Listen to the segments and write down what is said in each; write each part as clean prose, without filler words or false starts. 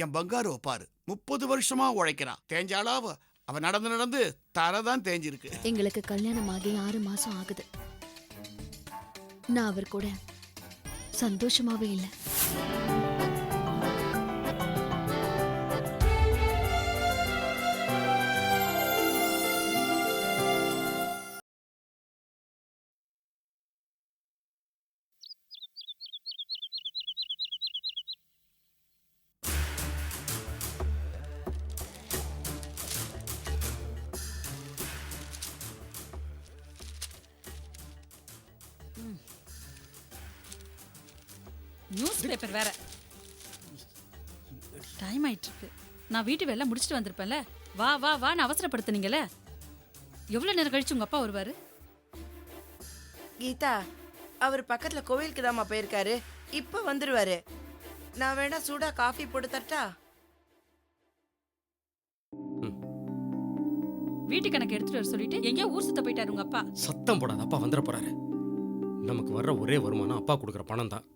என் பங்காரு பாரு 30 வருஷமா உழைக்கிறான். தேஞ்சாலா அவ நடந்து நடந்து தரதான் தேஞ்சிருக்கு. எங்களுக்கு கல்யாணம் ஆகி 6 மாசம் ஆகுது. நான் அவர் கூட சந்தோஷமாவே இல்லை. நியூஸ் பேப்பர் வேற. டைம் ஆயிட்டு இருக்கு. நான் வீட்டு வேலை முடிச்சுட்டு வந்திருப்பேன்ல. வா வா வான்னு அவசரப்படுத்துனீங்கல்ல. எவ்வளவு நேரம் கழிச்சு உங்க அப்பா வருவாரு? கீதா, அவர் பக்கத்துல கோவிலுக்கு தாம்மா போயிருக்காரு. இப்ப வந்துருவாரு. நான் வேணா சூடா காஃபி போட்டு தரட்டா? வீட்டு கணக்கு எடுத்துட்டு வர சொல்லிட்டு எங்கேயோ ஊர் சுத்த போயிட்டாரு உங்க அப்பா. சத்தம் போடாத, அப்பா வந்துட போறாரு. நமக்கு வர்ற ஒரே வருமானம் அப்பா கொடுக்குற பணம் தான்.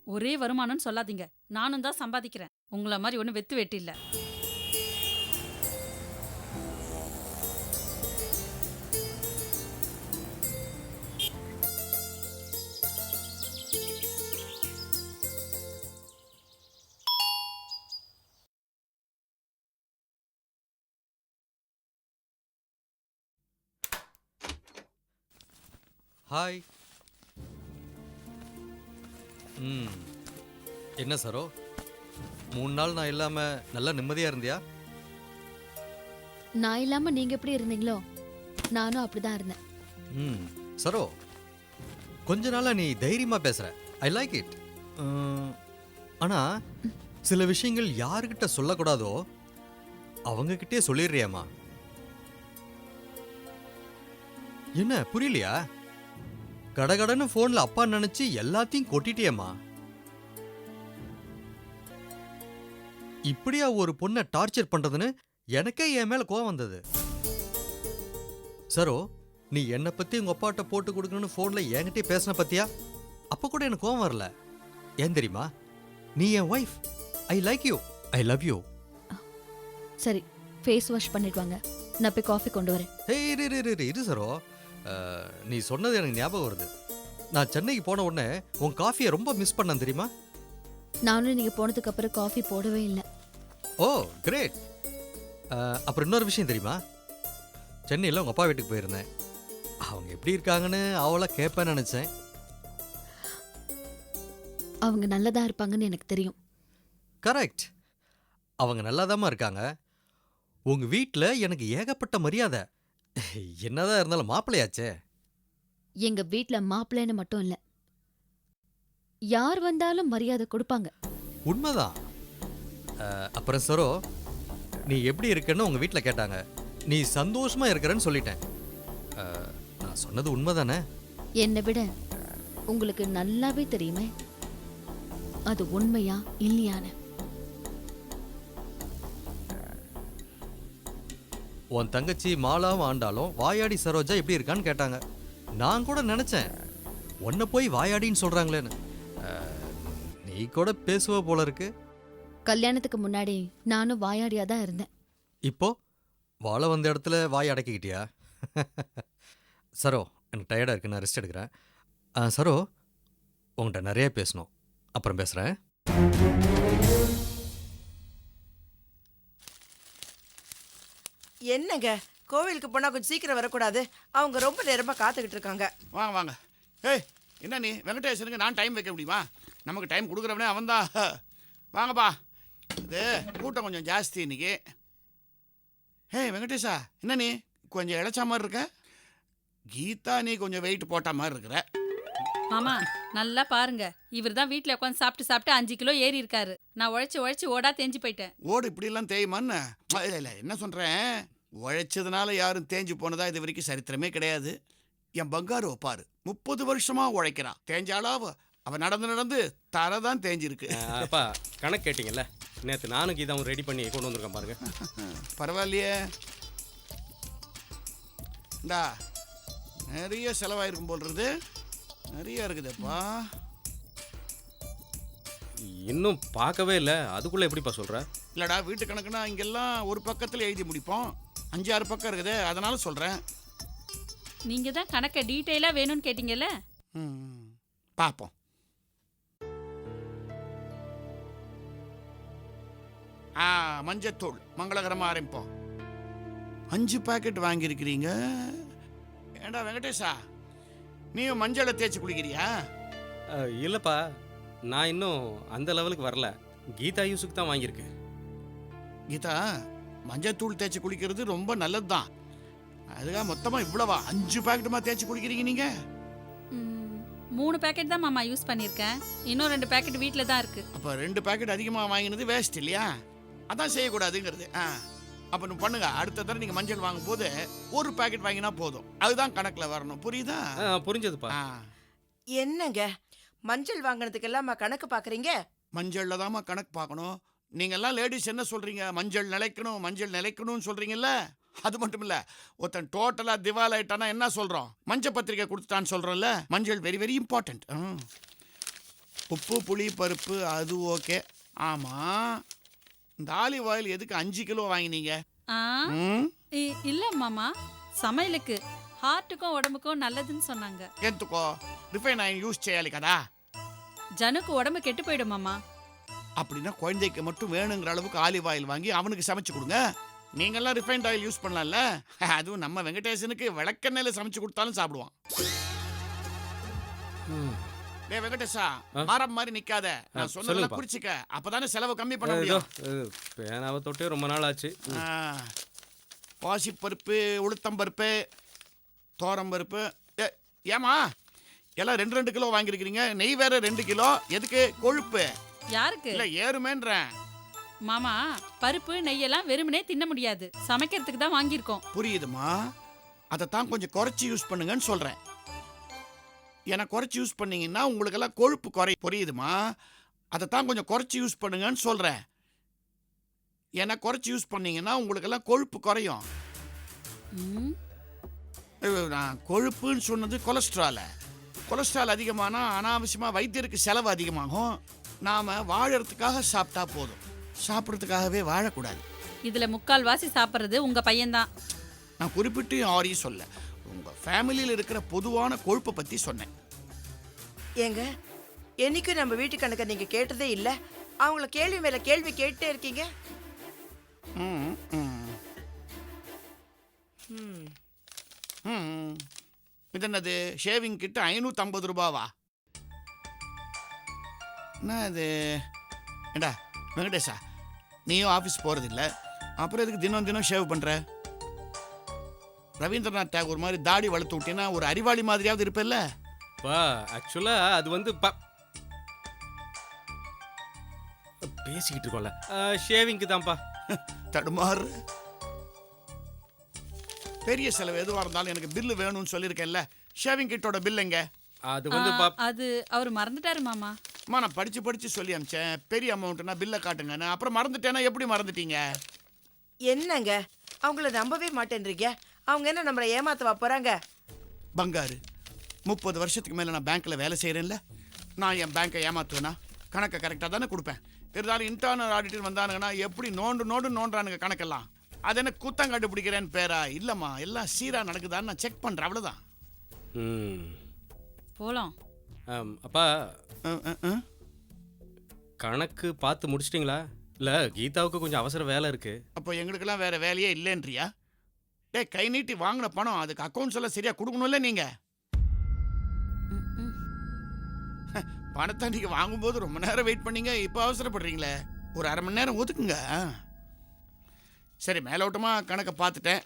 ஒரே வருமானம்னு சொல்லாதீங்க. நானும் தான் சம்பாதிக்கிறேன். உங்கள மாதிரி ஒன்றும் வெத்து வெட்டி இல்ல. ஹாய். என்ன சரோ, 3 நாள் நான் இல்லாம நல்லா நிம்மதியா இருந்தியா? நான் இல்லாம நீங்க எப்படி இருந்தீங்களோ நானும் அப்படிதான் இருந்தேன். சரோ, கொஞ்ச நாளா நீ தைரியமா பேசுற. I like it. ஆனா சில விஷயங்கள் யாருக்கிட்ட சொல்லக்கூடாதோ அவங்க கிட்டே சொல்லிடுறியாமா? என்ன புரியலையா? கடகடன்னு போன்ல அப்பா நினைச்சு எல்லாத்தையும் கொட்டிட்டியேம்மா. இப்படியா ஒரு பொண்ணை டார்ச்சர் பண்றதுன்னு எனக்கே என் மேல கோவம் வந்தது. சரோ, நீ என்னை பத்தி உங்க அப்பாட்ட போட்டு கொடுக்கணும்னு போன்ல என்கிட்ட பேசின பத்தியா? அப்ப கூட எனக்கு கோவம் வரல. ஏன் தெரியுமா? நீ என் wife. I like you. I love you. சரி, ஃபேஸ் வாஷ் பண்ணிட்டு வாங்க. நான் போய் காஃபி கொண்டு வரேன். இரு சரோ, நீ சொன்னது எனக்கு ஞாபகம் வருது. நான் சென்னைக்கு போன உடனே உன் காஃபியை ரொம்ப மிஸ் பண்ணேன் தெரியுமா? நானும் நீங்க போனதுக்கு அப்புறம் காஃபி போடவே இல்லை. ஓ கிரேட். அப்புறம் இன்னொரு விஷயம் தெரியுமா? சென்னையில் உங்கள் அப்பா வீட்டுக்கு போயிருந்தேன். அவங்க எப்படி இருக்காங்கன்னு அவளை கேட்பேன்னு நினச்சேன். அவங்க நல்லதா இருப்பாங்கன்னு எனக்கு தெரியும். கரெக்ட். அவங்க நல்லாதாம்மா இருக்காங்க. உங்கள் வீட்டில் எனக்கு ஏகப்பட்ட மரியாதை. என்னதான் இருந்தாலும் மாப்பிள்ளையாச்சே. எங்க வீட்ல மாப்பிள்ளைன்னு மட்டும் இல்ல, யார் வந்தாலும் மரியாதை கொடுப்பாங்க. உண்மைதான். அப்புறம் சரோ, நீ எப்படி இருக்கன்னு உங்க வீட்டில் கேட்டாங்க. நீ சந்தோஷமா இருக்கிறன்னு சொல்லிட்டேன். நான் சொன்னது உண்மைதானே? என்னை விட உங்களுக்கு நல்லாவே தெரியுமே அது உண்மையா இல்லையான்னு. உன் தங்கச்சி மாலாவும் ஆண்டாலும் வாயாடி சரோஜா எப்படி இருக்கான்னு கேட்டாங்க. நான் கூட நினைச்சேன் உன்னை போய் வாயாடின்னு சொல்றாங்களேன்னு. நீ கூட பேசுவ போல இருக்கு. கல்யாணத்துக்கு முன்னாடி நானும் வாயாடியா தான் இருந்தேன். இப்போ வாழ வந்த இடத்துல வாய் அடக்கிக்கிட்டியா? சரோ, எனக்கு டயர்டாக இருக்கு, நான் ரெஸ்ட் எடுக்கிறேன். சரோ, உங்கள்கிட்ட நிறைய பேசணும். அப்புறம் பேசுகிறேன். என்னங்க, கோவிலுக்கு போனா கொஞ்சம் சீக்கிரம் வரக்கூடாது? அவங்க ரொம்ப நேரமா காத்துக்கிட்டு இருக்காங்க. வாங்க வாங்க. ஏய், என்ன நீ வெங்கடேசனுக்கு நான் டைம் வைக்க முடியுமா? நமக்கு டைம் கொடுக்குறவனே அவன் தான். வாங்கப்பா. இது கூட்டம் கொஞ்சம் ஜாஸ்தி இன்னைக்கு. ஏய் வெங்கடேஷா, என்ன நீ கொஞ்சம் இழைச்சா மாதிரி இருக்க? கீதா நீ கொஞ்சம் வெயிட் போட்ட மாதிரி இருக்கிற. மாமா நல்லா பாருங்க, இவர் தான் வீட்டில் உட்காந்து சாப்பிட்டு சாப்பிட்டு 5 கிலோ ஏறி இருக்காரு. நான் உழைச்சி ஓடா தேஞ்சு போயிட்டேன். ஓடு இப்படிலாம் தேயுமான்னு இல்லை, என்ன சொல்கிறேன், உழைச்சதுனால யாரும் தேஞ்சு போனதா இது வரைக்கும் சரித்திரமே கிடையாது. என் பங்காரு பாரு 30 வருஷமா உழைக்கிறான். தேஞ்சாலா அவன் நடந்து நடந்து தரதான் தேஞ்சிருக்கு. அப்பா கணக்கு கேட்டிங்கல்ல, நேற்று நானும் கீதாவும் ரெடி பண்ணி கொண்டு வந்திருக்கேன் பாருங்க. பரவாயில்லையே. இந்தா நிறைய செலவாயிருக்கும் போல்றது. நிறைய இருக்குதுப்பா. இன்னும் பார்க்கவே இல்லை, அதுக்குள்ளே எப்படிப்பா சொல்கிற? இல்லடா வீட்டு கணக்குனா இங்கெல்லாம் ஒரு பக்கத்தில் எழுதி முடிப்போம், 5-6 பக்கம் இருக்குது, அதனால சொல்கிறேன். நீங்க தான் கணக்கை டீட்டெயிலா வேணும்னு கேட்டீங்கல்ல. பார்ப்போம். மஞ்சத்தூள் மங்களகரமாக ஆரம்பிப்போம். 5 பாக்கெட் வாங்கியிருக்கிறீங்க. ஏண்டா வெங்கடேஷா, நீயும் மஞ்சளை தேய்ச்சி குளிக்கிறியா? இல்லைப்பா, நான் இன்னும் அந்த லெவலுக்கு வரல. கீதா யூஸுக்கு தான் வாங்கியிருக்கேன். கீதா, மஞ்சத்தூள் தேய்ச்சி குளிக்கிறது ரொம்ப நல்லது தான். அதுக்காக மொத்தமாக இவ்வளவா 5 பாக்கெட்டுமா தேய்ச்சி குளிக்கிறீங்க நீங்கள்? 3 பேக்கெட் தான் மாமா யூஸ் பண்ணியிருக்கேன். இன்னும் 2 பேக்கெட் வீட்டில் தான் இருக்கு. அப்போ 2 பாக்கெட் அதிகமாக வாங்கினது வேஸ்ட் இல்லையா? அதான் செய்யக்கூடாதுங்கிறது. அப்போ நீ பண்ணுங்க, அடுத்த தடவை நீங்கள் மஞ்சள் வாங்கும் போது 1 பாக்கெட் வாங்கினா போதும். அதுதான் கணக்கில் வரணும், புரியுதா? புரிஞ்சதுப்பா. என்னங்க மஞ்சள் வாங்கினதுக்கெல்லாம் கணக்கு பாக்குறீங்க? மஞ்சளில் தாம்மா கணக்கு பார்க்கணும். நீங்கள்லாம் லேடிஸ் என்ன சொல்கிறீங்க, மஞ்சள் நிலைக்கணும் மஞ்சள் நிலைக்கணும்னு சொல்கிறீங்கல்ல? அது மட்டும் இல்லை, ஒருத்தன் டோட்டலாக திவால் ஆயிட்டானா என்ன சொல்கிறோம், மஞ்சள் பத்திரிக்கை கொடுத்துட்டான்னு சொல்கிறோம்ல. மஞ்சள் வெரி வெரி இம்பார்ட்டண்ட். உப்பு புளி பருப்பு அது ஓகே. ஆமாம், இந்த ஆலிவ் ஆயில் எதுக்கு 5 கிலோ வாங்கினீங்க? இல்ல மாமா, சமையலுக்கு ஹார்ட்டுக்கும் உடம்புக்கும் நல்லதுன்னு சொன்னாங்க. ఎందుకో రిఫైన్ ఆయిల్ యూజ్ చేయాలి కదా. ஜனுக்கு உடம்பு கெட்டு போயிடும் மாமா. அப்படின்னா குழந்தைக்கு மட்டும் வேணுங்கிற அளவுக்கு ஆலிவ் ஆயில் வாங்கி அவனுக்கு சமைச்சு கொடுங்க. நீங்கெல்லாம் ரிஃபைண்ட் ஆயில் யூஸ் பண்ணலாம்ல. அதுவும் நம்ம வெங்கடேசனுக்கு விளக்கெண்ணெயில சமைச்சு கொடுத்தாலும் சாப்பிடுவான். டேய் வெங்கடேஷா, மரம் மாதிரி நிக்காத. நான் சொன்னதெல்லாம் குறிச்சிக்க, அப்பதானே செலவு கம்மி பண்ண முடியும். பேனாவை தொட்டே ரொம்ப நாள் ஆச்சு. பாசிப்பருப்பு, உளுத்தம்பருப்பு, தோரம்பருப்பு. ஏமா எல்லாம் 2 கிலோ வாங்கியிருக்கிறீங்க. நெய் வேற 2 கிலோ. எதுக்கு? கொழுப்பு. யாருக்கு? இல்ல ஏறுமேன்றேன். மாமா, பருப்பு நெய்யெல்லாம் வெறுமனே தின்ன முடியாது, சமைக்கிறதுக்கு தான் வாங்கியிருக்கோம். புரியுதுமா? அதைத்தான் கொஞ்சம் குறைச்சி யூஸ் பண்ணுங்கன்னு சொல்றேன். ஏன்னா குறைச்சி யூஸ் பண்ணீங்கன்னா உங்களுக்கெல்லாம் கொழுப்பு குறை. புரியுதுமா? அதைத்தான் கொஞ்சம் குறைச்சி யூஸ் பண்ணுங்கன்னு சொல்றேன். ஏன்னா குறைச்சி யூஸ் பண்ணீங்கன்னா உங்களுக்கெல்லாம் கொழுப்பு குறையும். நான் கொழுப்புன்னு சொன்னது கொலஸ்ட்ரால. கொலஸ்ட்ரால் அதிகமானா அனாவசியமாக வைத்தியருக்கு செலவு அதிகமாகும். நாம் வாழறதுக்காக சாப்பிட்டா போதும், சாப்பிட்றதுக்காகவே வாழக்கூடாது. இதுல 3/4 சாப்பிட்றது உங்க பையன்தான். நான் குறிப்பிட்டு யாரையும் சொல்ல, உங்கள் ஃபேமிலியில் இருக்கிற பொதுவான கொழுப்பை பற்றி சொன்னேன். ஏங்க, என்னைக்கும் நம்ம வீட்டு கணக்கை நீங்க கேட்டதே இல்லை. அவங்கள கேள்வி மேல கேள்வி கேட்டே இருக்கீங்க. இது என்னது? ஷேவிங் கிட்ட 550 ரூபாவா? என்ன இது? ஏண்டா வெங்கடேஷா, நீயும் ஆஃபீஸ் போகிறதில்ல, அப்புறம் எதுக்கு தினம் தினம் ஷேவ் பண்ணுற? ரவீந்திரநாத் டாகூர் மாதிரி தாடி வளர்த்து விட்டீங்கன்னா ஒரு அறிவாளி மாதிரியாவது இருப்பல்ல? ஆக்சுவலாக அது வந்து பேசிக்கிட்டு இருக்கோம்ல, ஷேவிங்க்கு தான்ப்பா. தடுமாறு. பெரிய செலவு எதுவாக இருந்தாலும் எனக்கு பில்லு வேணும்னு சொல்லியிருக்கேன்ல. ஷேவிங் கிட்டோட பில் எங்க? அது வந்து அது அவர் மறந்துட்டாரு மாமா. நான் படிச்சு சொல்லி அமிச்சேன், பெரிய அமௌண்ட்னா பில்லை காட்டுங்கன்னு. அப்புறம் மறந்துட்டேன்னா எப்படி மறந்துட்டீங்க? என்னங்க அவங்கள நம்பவே மாட்டேன்றீங்க. அவங்க என்ன நம்மளை ஏமாத்தவா போறாங்க? பங்காரு, 30 வருஷத்துக்கு மேலே நான் பேங்க்கில் வேலை செய்கிறேன்ல. நான் என் பேங்க்கை ஏமாத்துவேனா? கணக்கை கரெக்டாக தானே கொடுப்பேன். இருந்தாலும் இன்டர்னல் ஆடிட்டர் வந்தானுங்கன்னா எப்படி நோண்டுறானுங்க கணக்கெல்லாம். அது என்ன குத்தம் கண்டுபிடிக்கிறேன்னு பேரா? இல்லைம்மா, எல்லாம் சீராக நடக்குதான்னு நான் செக் பண்ணுறேன், அவ்வளோதான். போலாம். அப்பா, கணக்கு பார்த்து முடிச்சிட்டிங்களா? இல்லை, கீதாவுக்கு கொஞ்சம் அவசர வேலை இருக்கு. அப்போ எங்களுக்கெல்லாம் வேற வேலையே இல்லைன்றியா? கை நீட்டி வாங்கின பணம் அதுக்கு அக்கௌண்ட்ஸ் எல்லாம் சரியா கொடுக்கணும்ல. நீங்க பணத்தை நீங்க வாங்கும்போது ரொம்ப நேரம் வெயிட் பண்ணீங்க, இப்போ அவசரப்படுறீங்களே. ஒரு அரை மணி நேரம் ஒதுக்குங்க. சரி, மேலோட்டமாக கணக்கை பார்த்துட்டேன்.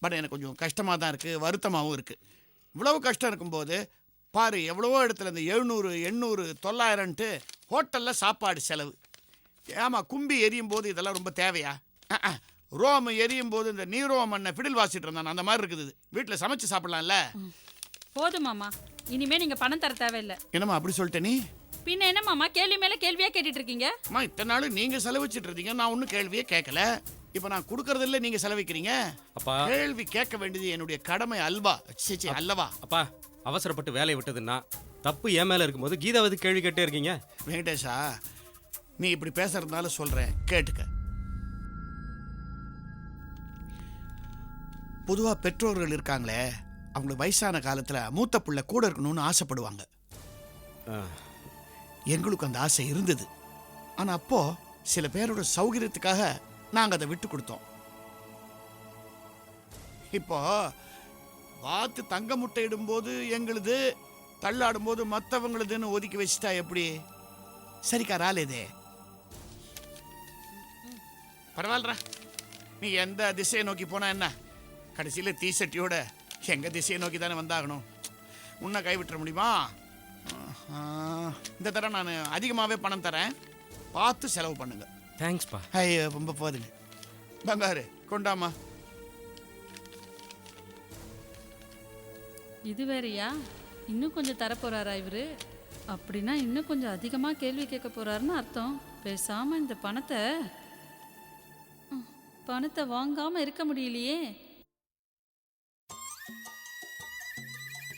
பட் எனக்கு கொஞ்சம் கஷ்டமாக தான் இருக்குது, வருத்தமாகவும் இருக்குது. இவ்வளவு கஷ்டம் இருக்கும்போது பாரு, எவ்வளவோ இடத்துல இந்த 700, 800, 900ன்ட்டு ஹோட்டலில் சாப்பாடு செலவு. ஆமாம், கும்பி எரியும் போது இதெல்லாம் ரொம்ப தேவையா? ரோம் எரியும் போது இந்த நீரோமண்ணை ஃபிடில் வாசிட்டு இருந்தான், அந்த மாதிரி இருக்குது. வீட்டில் சமைச்சு சாப்பிடலாம்ல. போதும் மாமா, இனிமே நீங்க பணம் தர தேவையில்லை. என்னம்மா அப்படி சொல்லிட்ட நீ? பின்ன என்ன மாமா, கேள்வி மேல கேள்வியா கேட்டுட்டு இருக்கீங்க? அம்மா, இத்தனை நாள் நீங்கள் செலவிச்சிட்டு இருந்தீங்க, நான் ஒன்றும் கேள்வியே கேட்கல. இப்போ நான் கொடுக்கறதில்ல, நீங்கள் செலவிக்கிறீங்க. அப்பா, கேள்வி கேட்க வேண்டியது என்னுடைய கடமை அல்வா. சரி அல்லவா? அப்பா, அவசரப்பட்டு வேலையை விட்டதுன்னா தப்பு என் மேலே இருக்கும்போது கீதாவது கேள்வி கேட்டே இருக்கீங்க. வெங்கடேஷா, நீ இப்படி பேசுறதுனால சொல்றேன், கேட்டுக்க. பொதுவா பெற்றோர்கள் இருக்காங்களே, அவங்களுக்கு வயசான காலத்துல மூத்த பிள்ளை கூட இருக்கணும்னு ஆசைப்படுவாங்க. எங்களுக்கு அந்த ஆசை இருந்தது. ஆனா அப்போ சில பேரோட சௌகரியத்துக்காக நாங்க அதை விட்டு கொடுத்தோம். இப்போ வாத்து தங்க முட்டை இடும்போது எங்களுது, தள்ளாடும் போது மற்றவங்களுதுன்னு ஒதுக்கி வச்சுட்டா எப்படி? சரிக்கா ராலேதே. பரவாயில்லரா, நீ எந்த திசையை நோக்கி போனா என்ன, கடைசியில் தீசட்டியோட எங்க திசையை நோக்கி தானே வந்தாகணும். உன்னை கைவிட்டுற முடியுமா? இந்த தடவை நான் அதிகமாகவே பணம் தரேன், பார்த்து செலவு பண்ணுங்க. தேங்க்ஸ்ப்பா. ஐயோ ரொம்ப போதுங்க. பங்காரு கொண்டாமா. இது வேறயா? இன்னும் கொஞ்சம் தரப்போறாரா இவரு? அப்படின்னா இன்னும் கொஞ்சம் அதிகமா கேள்வி கேட்க போறாருன்னு அர்த்தம். பேசாம இந்த பணத்தை வாங்காம இருக்க முடியலையே.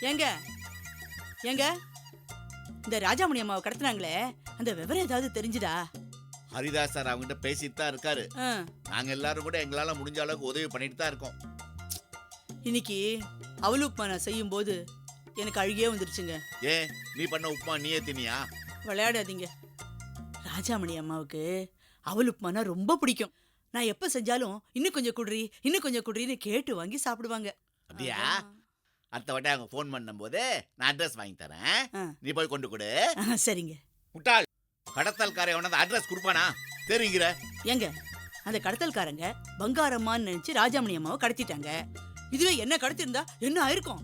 ஏங்க ஏங்க, இந்த ராஜாமணி அம்மாவை கடத்தினாங்களே, அந்த விவரம் ஏதாவது தெரிஞ்சுதா? ஹரிதாஸ் சார் அவங்ககிட்ட பேசிட்டு தான் இருக்காரு. ஆ, நாங்க எல்லாரும் கூட எங்களால முடிஞ்ச அளவுக்கு உதவி பண்ணிட்டு தான் இருக்கோம். இன்னைக்கு அவல் உப்புமா நான் செய்யும் போது எனக்கு அழுகியே வந்துருச்சுங்க. ஏன் நீ பண்ண உப்புமா நீயே தினியா? விளையாடாதீங்க. ராஜாமணி அம்மாவுக்கு அவல் உப்புமானா ரொம்ப பிடிக்கும். நான் எப்ப செஞ்சாலும் இன்னும் கொஞ்சம் குடுறி, இன்னும் கொஞ்சம் குடுறின்னு கேட்டு வாங்கி சாப்பிடுவாங்க. அப்படியா? அடுத்த வாட்டி அவங்க ஃபோன் பண்ணும்போது நான் அட்ரஸ் வாங்கி தரேன், ஆ. நீ போய் கொண்டு கொடு. சரிங்க. முட்டாள், கடத்தல்காரை உனது அட்ரஸ் கொடுப்பானா? தெரியுங்கிற ஏங்க, அந்த கடத்தல்காரங்க பங்காரம்மான்னு நினைச்சு ராஜாமணி அம்மாவை கடத்திட்டாங்க. இதுவே என்ன கடத்திருந்தா என்ன ஆயிருக்கும்?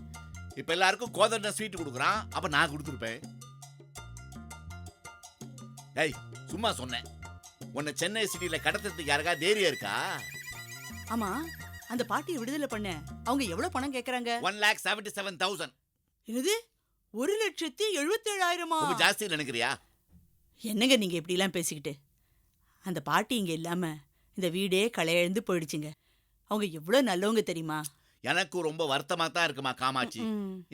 இப்ப எல்லாருக்கும் கோதண்ட ஸ்வீட் கொடுக்குறான், அப்ப நான் கொடுத்துருப்பேன். ஏய் சும்மா சொன்னேன். உன்னை சென்னை சிட்டியில கடத்துறதுக்கு யாருக்கா தைரியம் இருக்கா? ஆமா, அந்த பாட்டியை விடுதலை பண்ண அவங்க எவ்வளவு பணம் கேக்குறாங்க? 1,77,000. என்னது, 1,77,000? ரொம்ப ஜாஸ்தி நினைக்கிறியா? என்னங்க நீங்க இப்படி எல்லாம் பேசிக்கிட்டு? அந்த பாட்டி இங்க இல்லாம இந்த வீடே களையழுந்து போயிடுச்சுங்க. அவங்க எவ்வளவு நல்லவங்க தெரியுமா? எனக்கு ரொம்ப வருத்தமா தான் இருக்குமா காமாட்சி.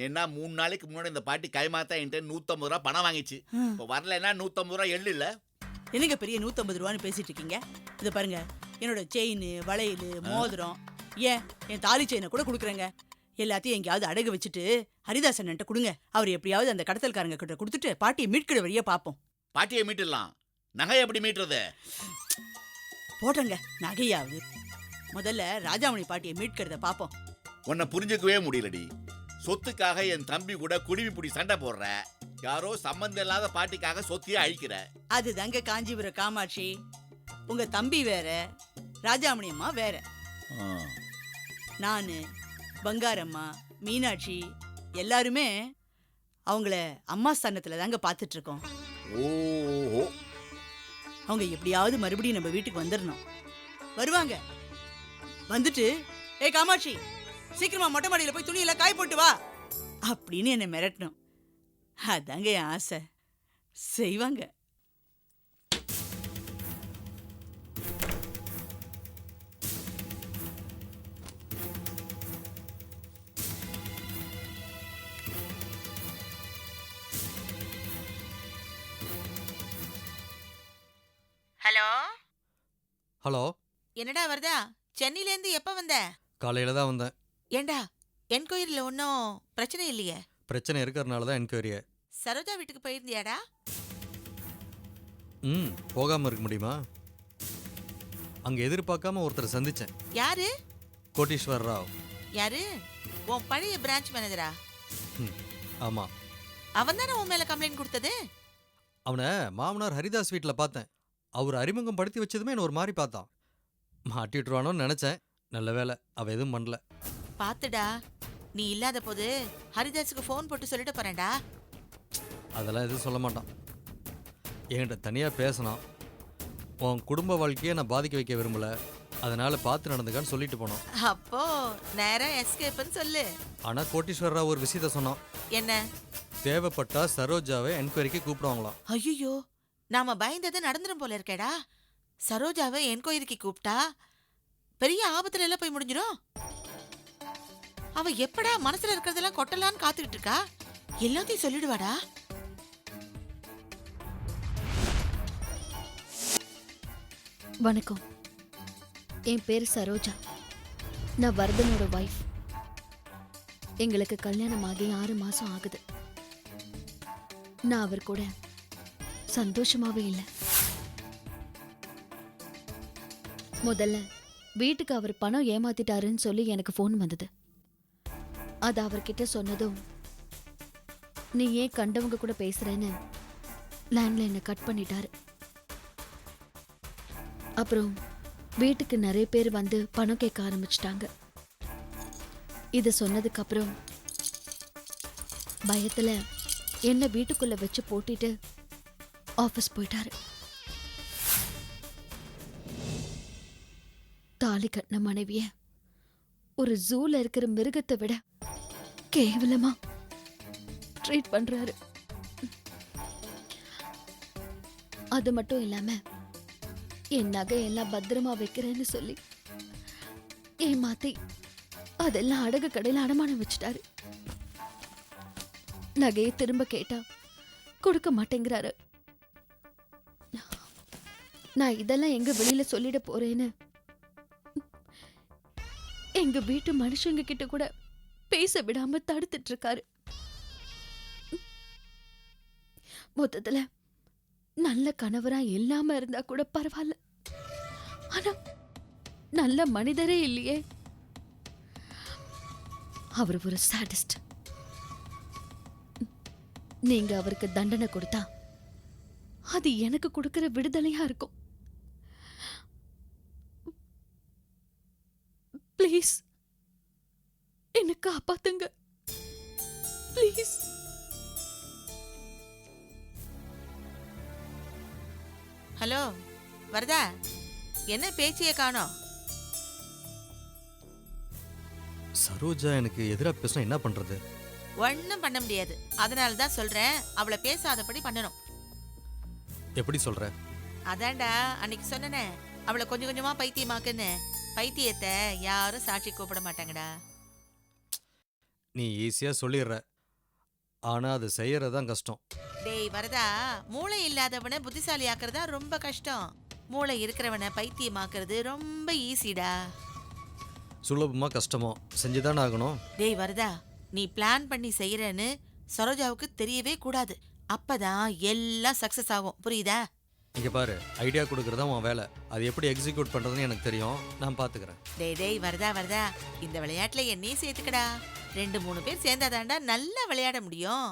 ஏன்னா 3 நாளைக்கு முன்னாடி இந்த பாட்டி கைமாத்தா என்கிட்ட 150 ரூபா பணம் வாங்கிச்சு. இப்போ வரலன்னா 150 ரூபா எள்ளு இல்ல. என்னங்க பெரிய 150 ரூபான்னு பேசிட்டு இருக்கீங்க? இதை பாருங்க, என்னோட செயின், வளையல், மோதிரம், ஏன் என் தாலி செயினை கூட கொடுக்குறேங்க. எல்லாத்தையும் எங்கேயாவது அடகு வச்சுட்டு ஹரிதாசன் கொடுங்க. அவர் எப்படியாவது அந்த கடத்தல்காரங்க கிட்ட கொடுத்துட்டு பாட்டியை மீட்கிற வழியா பார்ப்போம். பாட்டியை மீட்டுடலாம், நகை எப்படி மீட்டுறது? போட்டங்க, நகையாவது. முதல்ல ராஜாமணி பாட்டியை மீட்கிறத பார்ப்போம். உன்னை புரிஞ்சுக்கவே முடியலடி. சொத்துக்காக என் தம்பி கூட குடிமி புடி சண்டை போடுற, யாரோ சம்பந்தம் இல்லாத பாட்டிக்காக சொத்தையே அழிக்கிற. அதுதாங்க காஞ்சிபுரம் காமாட்சி. உங்க தம்பி வேற, ராஜாமணி அம்மா வேற. நானு, பங்காரம்மா, மீனாட்சி எல்லாருமே அவங்கள அம்மா ஸ்தானத்துல தாங்க பார்த்துட்டு இருக்கோம். ஓஹோ, அவங்க எப்படியாவது மறுபடியும் நம்ம வீட்டுக்கு வந்துடணும். வருவாங்க. வந்துட்டு, ஏ காமாட்சி, சீக்கிரமா மொட்டை மாடியில போய் துணியெல்லாம் காய போட்டு வா அப்படின்னு என்னை மிரட்டணும். அதாங்க என் ஆசை. செய்வாங்க. ஹலோ, ஹலோ, என்னடா வருதா? சென்னையில இருந்து எப்ப வந்த? காலையில் தான் வந்தேன். ஏண்டா, என்கொயரியில் ஒன்றும் பிரச்சனை இல்லையே? பிரச்சனை இருக்கிறனால தான் என்கொயரியே. சரோஜா வீட்டுக்கு போயிருந்தியாடா? போகாமல் இருக்க முடியுமா? அங்கே எதிர்பார்க்காம ஒருத்தரை சந்தித்தேன். யாரு? கோட்டீஸ்வர் ராவ். யாரு? உன் பழைய பிரான்ச் மேனேஜரா? ஆமாம். அவன் தானே உன் மேல கம்ப்ளைண்ட் கொடுத்தது? அவனை மாமனார் ஹரிதாஸ் வீட்டில் பார்த்தேன். அவர் அறிமுகம் படுத்தி வச்சதுமே என்ன ஒரு மாதிரி பார்த்தான். மாட்டிட்டுருவானோன்னு நினச்சேன். நல்ல வேலை, அவள் எதுவும் பண்ணல. பாத்துடா, நீ இல்லாத போது ஹரிதாஸுக்கு ஃபோன் போட்டு சொல்லிட்டு போறேன்டா. அதெல்லாம் எதுவும் சொல்ல மாட்டான். என்கிட்ட தனியாக பேசினான். உன் குடும்ப வாழ்க்கையை நான் பாதிக்க வைக்க விரும்பலை, அதனால் பார்த்து நடந்துக்கான்னு சொல்லிட்டு போனோம். அப்போ நேரா எஸ்கேப்னு சொல்லு. ஆனால் கோட்டீஸ்வர் ராவ் ஒரு விஷயத்த சொன்னான். என்ன? தேவைப்பட்டா சரோஜாவை என்கொயரிக்கு கூப்பிடுவாங்களாம். ஐயோ, நாம பயந்தது நடந்துடும் போல இருக்கேடா. சரோஜாவை என்கொயரிக்கு கூப்பிட்டா பெரிய ஆபத்துல எல்லாம் போய் முடிஞ்சிடும். அவ எப்படா மனசுல இருக்கிறதெல்லாம் கொட்டலான்னு காத்துக்கிட்டு இருக்கா. எல்லாத்தையும் சொல்லிடுவாடா. வணக்கம். என் பேர் சரோஜா. நான் வர்தனோட வைஃப். எங்களுக்கு கல்யாணம் ஆகி 6 மாசம் ஆகுது. நான் அவர் கூட சந்தோஷமாவே இல்லை. முதல்ல வீட்டுக்கு அவர் பணம் ஏமாத்திட்டாருன்னு சொல்லி எனக்கு ஃபோன் வந்தது. அது அவர்கிட்ட சொன்னதும், நீ ஏன் கண்டவங்க கூட பேசுறேன்னு லேண்ட்லைனை கட் பண்ணிட்டாரு. அப்புறம் வீட்டுக்கு நிறைய பேர் வந்து பணம் கேட்க ஆரம்பிச்சிட்டாங்க. இதை சொன்னதுக்கு அப்புறம் பயத்துல என்ன வீட்டுக்குள்ள வச்சு போட்டிட்டு ஆபீஸ் போயிட்டாரு. தாலி கட்டின மனைவிய ஒரு ஜூல இருக்கிற மிருகத்தை விட கேவலமா ட்ரீட் பண்றாரு. அது மட்டும் இல்லாம என் நகை எல்லாம் பத்திரமா வைக்கிறேன்னு சொல்லி ஏமாத்தி அதெல்லாம் அடகு கடையில் அடமானம் வச்சுட்டாரு. நகையை திரும்ப கேட்டா கொடுக்க மாட்டேங்கிறாரு. நான் இதெல்லாம் எங்க வெளியில சொல்லிட போறேன்னு எங்க வீட்டு மனுஷங்க கிட்ட கூட பேச விடாம தடுத்துட்டு இருக்காரு. மொத்தத்துல நல்ல கணவரா இல்லாம இருந்தா கூட பரவாயில்ல, ஆனா நல்ல மனிதரே இல்லையே. அவர் ஒரு சாடிஸ்ட். நீங்க அவருக்கு தண்டனை கொடுத்தா அது எனக்கு கொடுக்கிற விடுதலையா இருக்கும். ப்ளீஸ் என்ன காப்பாத்துங்க, ப்ளீஸ். ஹலோ வரதா, என்ன பேச்சிய காணோம்? சரோஜா எனக்கு எதிராக பேசினா என்ன பண்றது? ஒன்னும் பண்ண முடியாது. அதனால தான் சொல்றேன், அவளை பேசாதபடி பண்ணணும். எப்படி சொல்ற? அதான்டா அன்னைக்கு சொன்னனே, அவளை கொஞ்சம் கொஞ்சமா பைத்தியமாக்குன்னு. பைத்தியத்தை யாரும் சாட்சி கூப்பிட மாட்டாங்கடா. நீ ஈஸியா சொல்லிடுற, ஆனா அது செய்யறதுதான் கஷ்டம். டேய் வரதா, மூளை இல்லாதவனை புத்திசாலி ஆக்குறதா ரொம்ப கஷ்டம். மூளை இருக்கிறவனை பைத்தியமாக்குறது ரொம்ப ஈஸிடா. சுலபமா கஷ்டமோ செஞ்சுதானே ஆகணும். டேய் வரதா, நீ பிளான் பண்ணி செய்யறன்னு சரோஜாவுக்கு தெரியவே கூடாது. அப்பதான் எல்லாம் சக்சஸ் ஆகும், புரியுதா? இங்க பாரு, ஐடியா கொடுக்கறதா உன் வேலை. அது எப்படி எக்ஸிக்யூட் பண்றதுன்னு எனக்கு தெரியும், நான் பாத்துக்கிறேன். டேய் டேய் வரதா வரதா, இந்த விளையாட்டுல என்னையும் சேர்த்துக்கடா. 2-3 பேர் சேர்ந்தாதாண்டா நல்லா விளையாட முடியும்.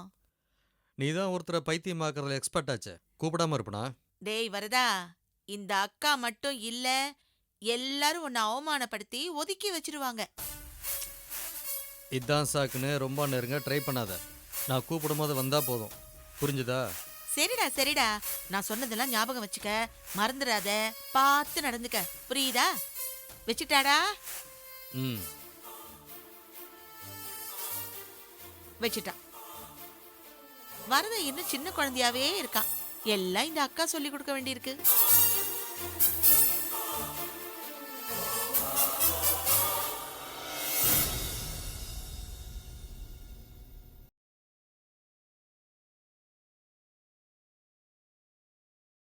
நீ தான் ஒருத்தரை பைத்தியமாக்குறதுல எக்ஸ்பர்ட் ஆச்சே, கூப்பிடாம இருப்பனா? டேய் வரதா, இந்த அக்கா மட்டும் இல்ல, எல்லாரும் உன்னை அவமானப்படுத்தி ஒதுக்கி வச்சிருவாங்க. இதான் சாக்குன்னு ரொம்ப நெருங்க ட்ரை பண்ணாத. நான் கூப்பிடும்போது வந்தா போதும், புரிஞ்சுதா? சரிடா சரிடா, நான் சொன்னதெல்லாம் ஞாபகம் வச்சுக்க, மறந்துடாத, பார்த்து நடந்துக்க, புரியுதா? வச்சுட்டாடா? ம். வச்சுட்டான். வரத இன்னும் சின்ன குழந்தையாவே இருக்கான். எல்லாம் இந்த அக்கா சொல்லி கொடுக்க வேண்டியிருக்கு.